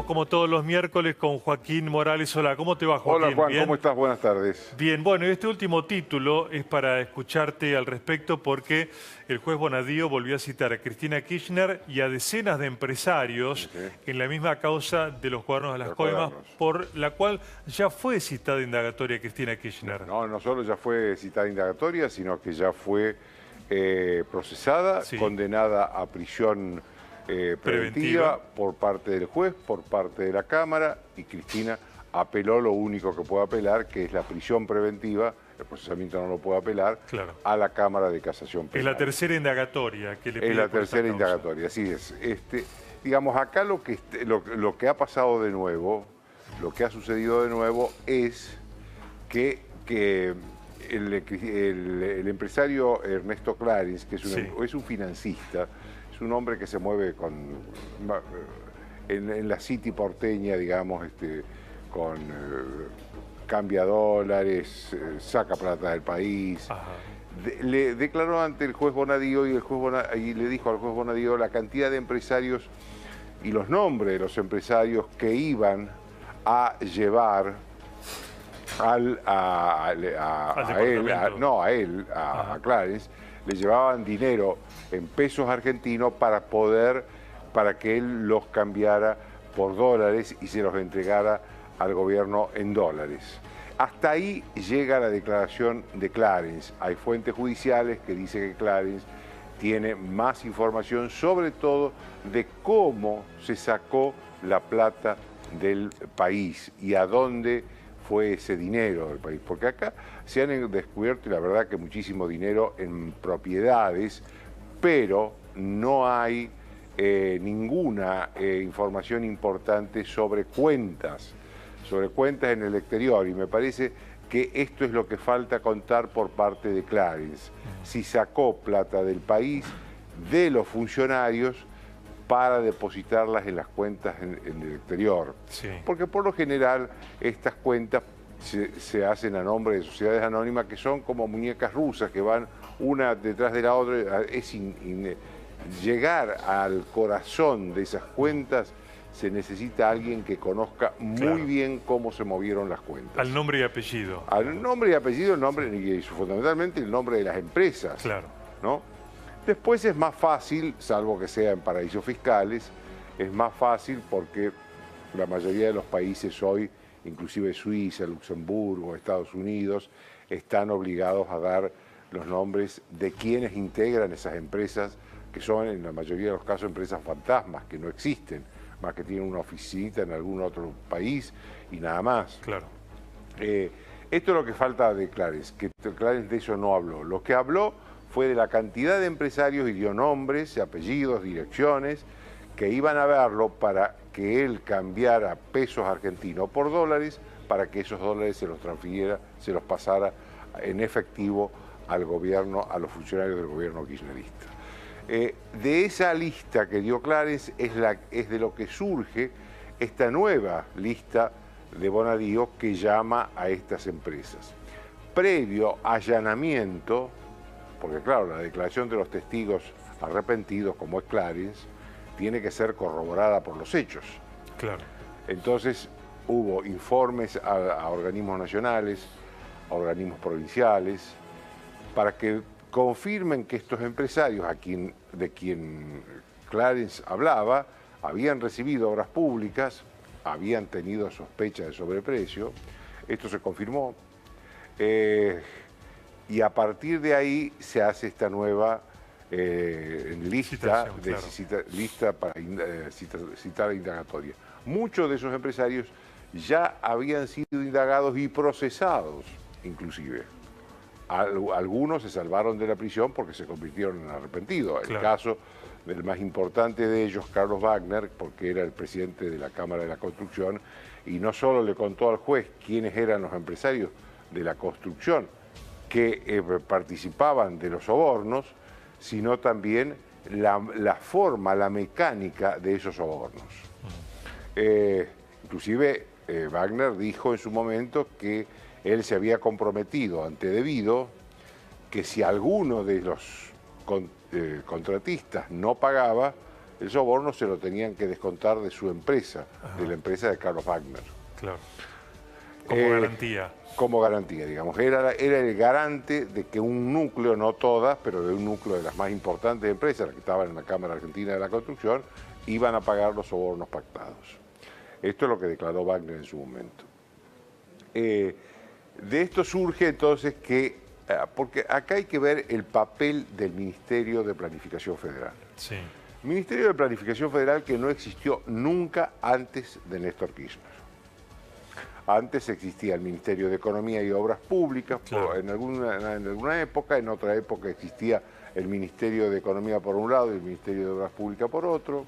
Estamos como todos los miércoles con Joaquín Morales. Hola, ¿cómo te va, Joaquín? Hola Juan, ¿Bien? ¿cómo estás? Buenas tardes. Bien, bueno, este último título es para escucharte al respecto porque el juez Bonadío volvió a citar a Cristina Kirchner y a decenas de empresarios en la misma causa de los cuadernos de las coimas, por la cual ya fue citada indagatoria Cristina Kirchner. No, no solo ya fue citada indagatoria, sino que ya fue procesada, condenada a prisión preventiva por parte del juez, por parte de la Cámara, y Cristina apeló lo único que puede apelar, que es la prisión preventiva. El procesamiento no lo puede apelar, a la Cámara de Casación Penal. Es la tercera indagatoria que le pide. Es la tercera indagatoria, así es. Digamos, acá lo que ha pasado de nuevo, lo que ha sucedido de nuevo es que el empresario Ernesto Clarins, que es un financista, es un hombre que se mueve en la City porteña, digamos, con cambia dólares, saca plata del país. Le declaró ante el juez Bonadío y le dijo al juez Bonadío la cantidad de empresarios y los nombres de los empresarios que iban a llevar a Clarins, le llevaban dinero en pesos argentinos para que él los cambiara por dólares y se los entregara al gobierno en dólares. Hasta ahí llega la declaración de Clarins. Hay fuentes judiciales que dicen que Clarins tiene más información, sobre todo de cómo se sacó la plata del país y a dónde fue ese dinero del país. Porque acá se han descubierto, y la verdad, que muchísimo dinero en propiedades, pero no hay ninguna información importante sobre cuentas en el exterior, y me parece que esto es lo que falta contar por parte de Clarins. Si sacó plata del país, de los funcionarios, para depositarlas en las cuentas en el exterior. Porque por lo general estas cuentas se hacen a nombre de sociedades anónimas que son como muñecas rusas, que van una detrás de la otra. Llegar al corazón de esas cuentas se necesita alguien que conozca muy bien cómo se movieron las cuentas. Al nombre y apellido. Al nombre y apellido, y fundamentalmente el nombre de las empresas. ¿No? Después es más fácil, salvo que sea en paraísos fiscales, es más fácil porque la mayoría de los países hoy, inclusive Suiza, Luxemburgo, Estados Unidos, están obligados a dar los nombres de quienes integran esas empresas, que son en la mayoría de los casos empresas fantasmas, que no existen, más que tienen una oficinita en algún otro país y nada más. Esto es lo que falta de Clarins, que Clarins de eso no habló. Lo que habló fue de la cantidad de empresarios y dio nombres, apellidos, direcciones, que iban a verlo para que él cambiara pesos argentinos por dólares, para que esos dólares se los transfiriera, se los pasara en efectivo al gobierno, a los funcionarios del gobierno kirchnerista. De esa lista que dio Clarins es de lo que surge esta nueva lista de Bonadío que llama a estas empresas. Previo allanamiento, porque claro, la declaración de los testigos arrepentidos, como es Clarins, tiene que ser corroborada por los hechos. Entonces hubo informes a organismos nacionales, a organismos provinciales, para que confirmen que estos empresarios, de quien Clarins hablaba, habían recibido obras públicas, habían tenido sospecha de sobreprecio. Esto se confirmó. Y a partir de ahí se hace esta nueva lista para citar indagatoria. Muchos de esos empresarios ya habían sido indagados y procesados, inclusive. Algunos se salvaron de la prisión porque se convirtieron en arrepentidos. El caso del más importante de ellos, Carlos Wagner, porque era el presidente de la Cámara de la Construcción, y no solo le contó al juez quiénes eran los empresarios de la construcción que participaban de los sobornos, sino también la forma, la mecánica de esos sobornos. Inclusive Wagner dijo en su momento que él se había comprometido ante debido que si alguno de los contratistas no pagaba, el soborno se lo tenían que descontar de su empresa, de la empresa de Carlos Wagner. Claro. Como garantía. Como garantía, digamos. Era el garante de que un núcleo, no todas, pero de un núcleo de las más importantes empresas, las que estaban en la Cámara Argentina de la Construcción, iban a pagar los sobornos pactados. Esto es lo que declaró Wagner en su momento. De esto surge entonces que, porque acá hay que ver el papel del Ministerio de Planificación Federal. Sí. Ministerio de Planificación Federal que no existió nunca antes de Néstor Kirchner. Antes existía el Ministerio de Economía y Obras Públicas, claro, en alguna época, en otra época existía el Ministerio de Economía por un lado y el Ministerio de Obras Públicas por otro.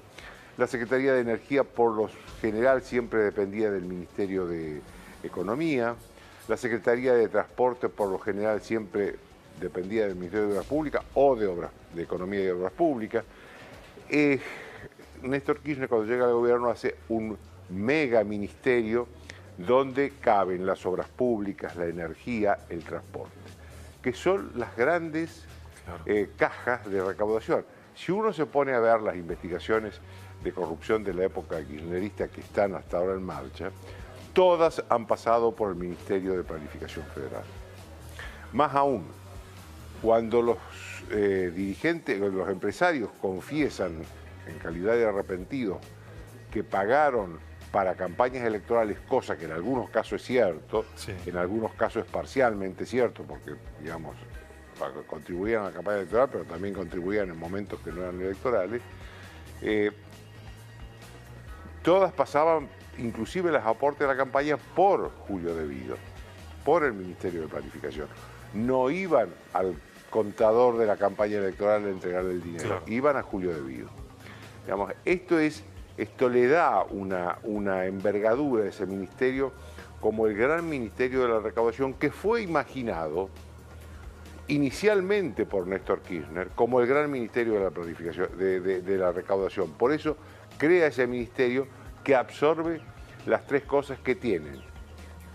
La Secretaría de Energía por lo general siempre dependía del Ministerio de Economía. La Secretaría de Transporte por lo general siempre dependía del Ministerio de Obras Públicas o de Economía y Obras Públicas. Néstor Kirchner cuando llega al gobierno hace un mega ministerio donde caben las obras públicas, la energía, el transporte, que son las grandes cajas de recaudación. Si uno se pone a ver las investigaciones de corrupción de la época kirchnerista que están hasta ahora en marcha, todas han pasado por el Ministerio de Planificación Federal. Más aún, cuando los dirigentes, los empresarios confiesan en calidad de arrepentidos que pagaron para campañas electorales, cosa que en algunos casos es cierto, sí, en algunos casos es parcialmente cierto, porque, digamos, contribuían a la campaña electoral, pero también contribuían en momentos que no eran electorales, todas pasaban, inclusive los aportes a la campaña, por Julio De Vido, por el Ministerio de Planificación. No iban al contador de la campaña electoral a entregarle el dinero, claro, iban a Julio De Vido. Digamos, esto le da una envergadura a ese ministerio como el gran ministerio de la recaudación que fue imaginado inicialmente por Néstor Kirchner como el gran ministerio de la planificación, de la recaudación. Por eso crea ese ministerio que absorbe las tres cosas que tienen: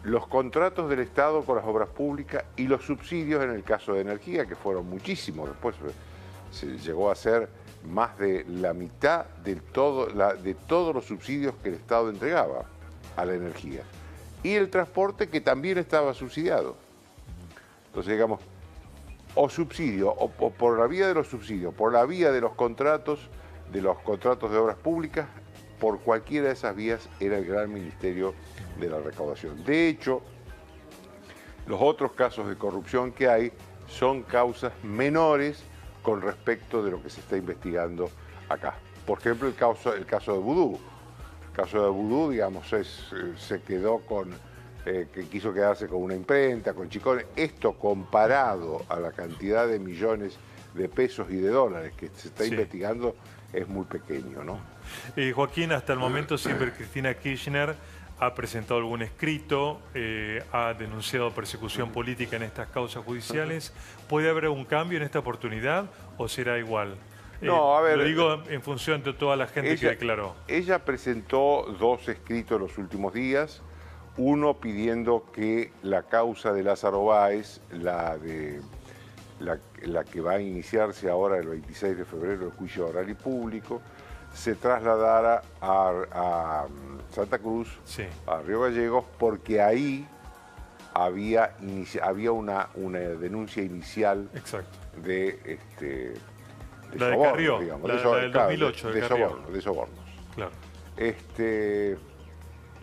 los contratos del Estado con las obras públicas y los subsidios en el caso de energía, que fueron muchísimos. Después se llegó a ser más de la mitad de todos los subsidios que el Estado entregaba a la energía. Y el transporte, que también estaba subsidiado. Entonces, digamos, o subsidio, o por la vía de los subsidios, por la vía de los contratos de obras públicas, por cualquiera de esas vías era el gran ministerio de la recaudación. De hecho, los otros casos de corrupción que hay son causas menores con respecto de lo que se está investigando acá. Por ejemplo, el caso de Vudú. El caso de Vudú, digamos, se quedó con, que quiso quedarse con una imprenta, con chicones. Esto comparado a la cantidad de millones de pesos y de dólares que se está investigando es muy pequeño, ¿no? Joaquín, hasta el momento siempre Cristina Kirchner ha presentado algún escrito, ha denunciado persecución política en estas causas judiciales. ¿Puede haber un cambio en esta oportunidad o será igual? No, a ver, lo digo en función de toda la gente que declaró. Ella presentó dos escritos en los últimos días. Uno pidiendo que la causa de Lázaro Báez, la que va a iniciarse ahora el 26 de febrero, el juicio oral y público, se trasladara a Santa Cruz, a Río Gallegos, porque ahí había una denuncia inicial de la sobornos, de Carrió, digamos, la del 2008, de sobornos. Claro.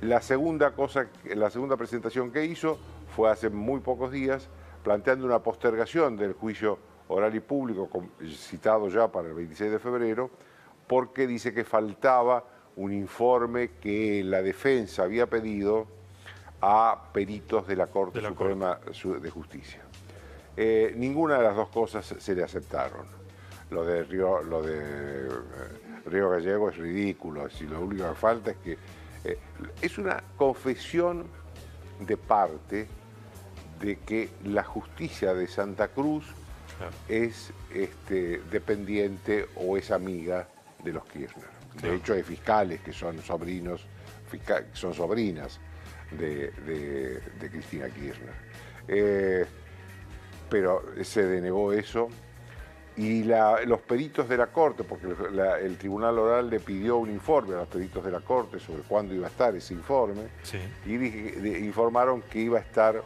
La segunda presentación que hizo fue hace muy pocos días, planteando una postergación del juicio oral y público citado ya para el 26 de febrero, porque dice que faltaba un informe que la defensa había pedido a peritos de la Corte Suprema de Justicia. Ninguna de las dos cosas se le aceptaron. Lo de Río Gallego es ridículo, si lo único que falta es que es una confesión de parte de que la justicia de Santa Cruz es dependiente o es amiga de los Kirchner. De hecho, hay fiscales que son sobrinas de Cristina Kirchner. Pero se denegó eso Y los peritos de la Corte, porque el Tribunal Oral le pidió un informe a los peritos de la Corte sobre cuándo iba a estar ese informe, sí. y informaron que iba a estar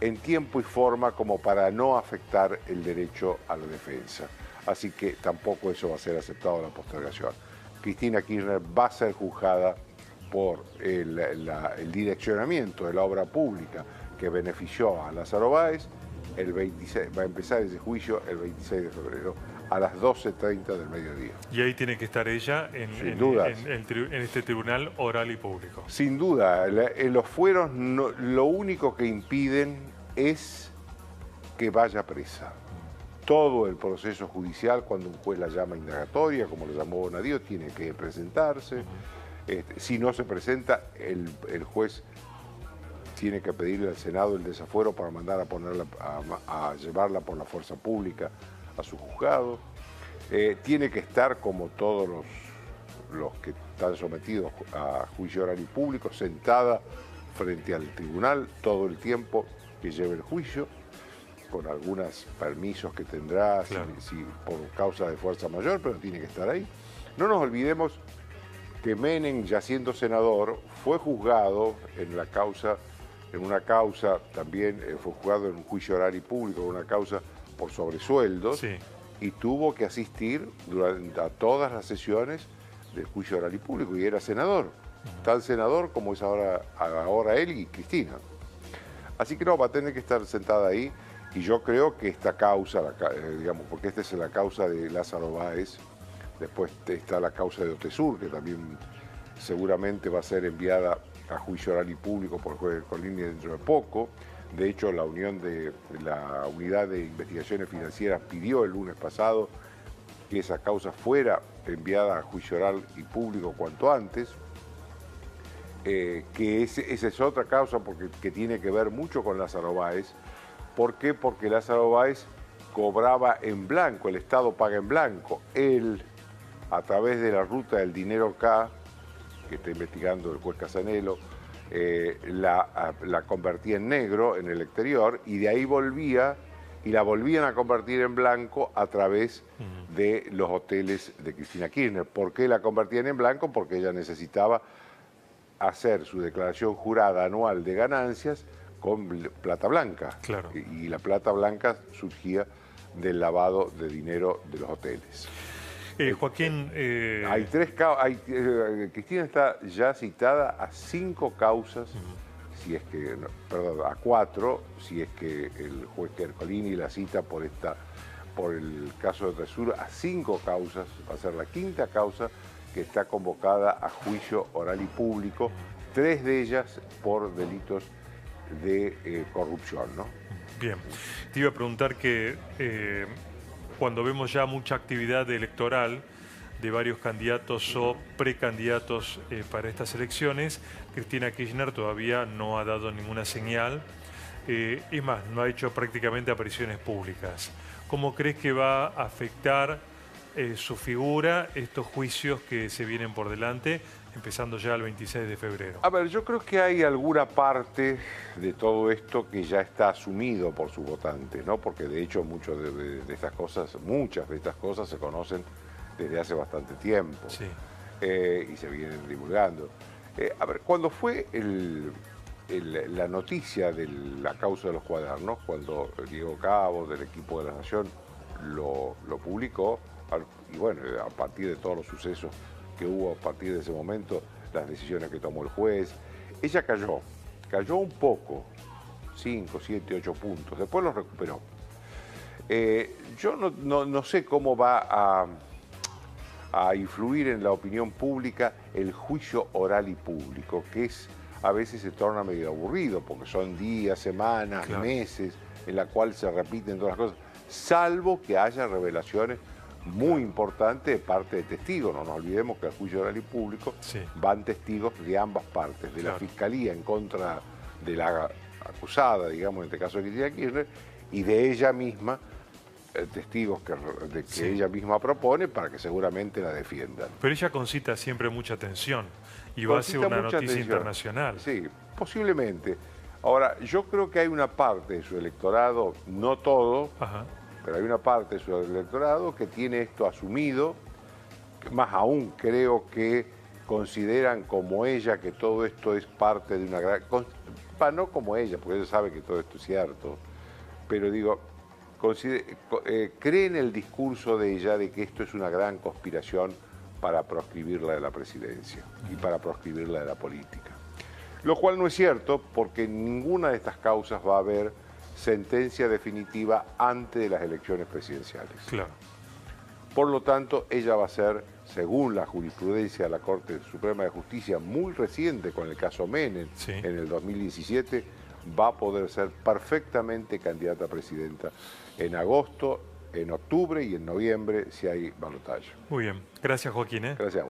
en tiempo y forma como para no afectar el derecho a la defensa. Así que tampoco eso va a ser aceptado en la postergación. Cristina Kirchner va a ser juzgada por el direccionamiento de la obra pública que benefició a Lázaro Báez. El 26, va a empezar ese juicio el 26 de febrero a las 12:30 del mediodía. Y ahí tiene que estar ella en este tribunal oral y público. Sin duda, los fueros lo único que impiden es que vaya presa. Todo el proceso judicial, cuando un juez la llama indagatoria, como lo llamó Bonadío, tiene que presentarse. Si no se presenta, el juez tiene que pedirle al Senado el desafuero para mandar a llevarla por la fuerza pública a su juzgado. Tiene que estar, como todos los que están sometidos a juicio oral y público, sentada frente al tribunal todo el tiempo que lleve el juicio, con algunos permisos que tendrá, claro, si por causa de fuerza mayor, pero tiene que estar ahí. No nos olvidemos que Menem, ya siendo senador, fue juzgado en una causa también, fue juzgado en un juicio oral y público, una causa por sobresueldos, sí, y tuvo que asistir a todas las sesiones del juicio oral y público, y era senador, tan senador como es ahora él y Cristina. Así que no, va a tener que estar sentada ahí, y yo creo que esta causa, digamos, porque esta es la causa de Lázaro Báez, después está la causa de Otesur, que también seguramente va a ser enviada a juicio oral y público por el juez Colini dentro de poco. De hecho, la Unidad de Investigaciones Financieras pidió el lunes pasado que esa causa fuera enviada a juicio oral y público cuanto antes, que esa es otra causa que tiene que ver mucho con Lázaro Báez. ¿Por qué? Porque Lázaro Báez cobraba en blanco, el Estado paga en blanco. Él, a través de la ruta del dinero K, que está investigando el juez Casanelo, la convertía en negro en el exterior, y de ahí volvía y la volvían a convertir en blanco a través de los hoteles de Cristina Kirchner. ¿Por qué la convertían en blanco? Porque ella necesitaba hacer su declaración jurada anual de ganancias con plata blanca. Claro. Y la plata blanca surgía del lavado de dinero de los hoteles. Joaquín... Hay tres causas. Cristina está ya citada a 5 causas, si es que, perdón, a 4, si es que el juez Ercolini la cita por el caso de Otesur, a 5 causas. Va a ser la 5ª causa que está convocada a juicio oral y público, 3 de ellas por delitos de corrupción, ¿no? Bien, te iba a preguntar que cuando vemos ya mucha actividad electoral de varios candidatos o precandidatos para estas elecciones, Cristina Kirchner todavía no ha dado ninguna señal, es más, no ha hecho prácticamente apariciones públicas. ¿Cómo crees que va a afectar su figura estos juicios que se vienen por delante, empezando ya el 26 de febrero? A ver, yo creo que hay alguna parte de todo esto que ya está asumido por sus votantes, ¿no? Porque de hecho muchas de estas cosas se conocen desde hace bastante tiempo, sí, y se vienen divulgando. A ver, cuando fue la noticia de la causa de los cuadernos, cuando Diego Cabo, del equipo de la Nación, lo publicó, y bueno, a partir de todos los sucesos que hubo a partir de ese momento, las decisiones que tomó el juez, ella cayó un poco, 5, 7, 8 puntos, después los recuperó. Yo no sé cómo va a influir en la opinión pública el juicio oral y público, que a veces se torna medio aburrido, porque son días, semanas, claro, meses, en la cual se repiten todas las cosas, salvo que haya revelaciones muy importante de parte de testigos. No nos olvidemos que al juicio oral y público, sí, van testigos de ambas partes, de, claro, la Fiscalía en contra de la acusada, digamos, en este caso de Cristina Kirchner, y de ella misma, testigos que sí, ella misma propone para que seguramente la defiendan. Pero ella concita siempre mucha atención y va a ser una noticia internacional. Sí, posiblemente. Ahora, yo creo que hay una parte de su electorado, no todo, ajá, Pero hay una parte de su electorado que tiene esto asumido, más aún creo que consideran como ella que todo esto es parte de una gran... No como ella, porque ella sabe que todo esto es cierto, pero digo, creen el discurso de ella de que esto es una gran conspiración para proscribirla de la presidencia y para proscribirla de la política. Lo cual no es cierto, porque en ninguna de estas causas va a haber sentencia definitiva antes de las elecciones presidenciales. Claro. Por lo tanto, ella va a ser, según la jurisprudencia de la Corte Suprema de Justicia, muy reciente con el caso Menem, sí, en el 2017, va a poder ser perfectamente candidata a presidenta en agosto, en octubre y en noviembre, si hay balotaje. Muy bien. Gracias, Joaquín. Gracias.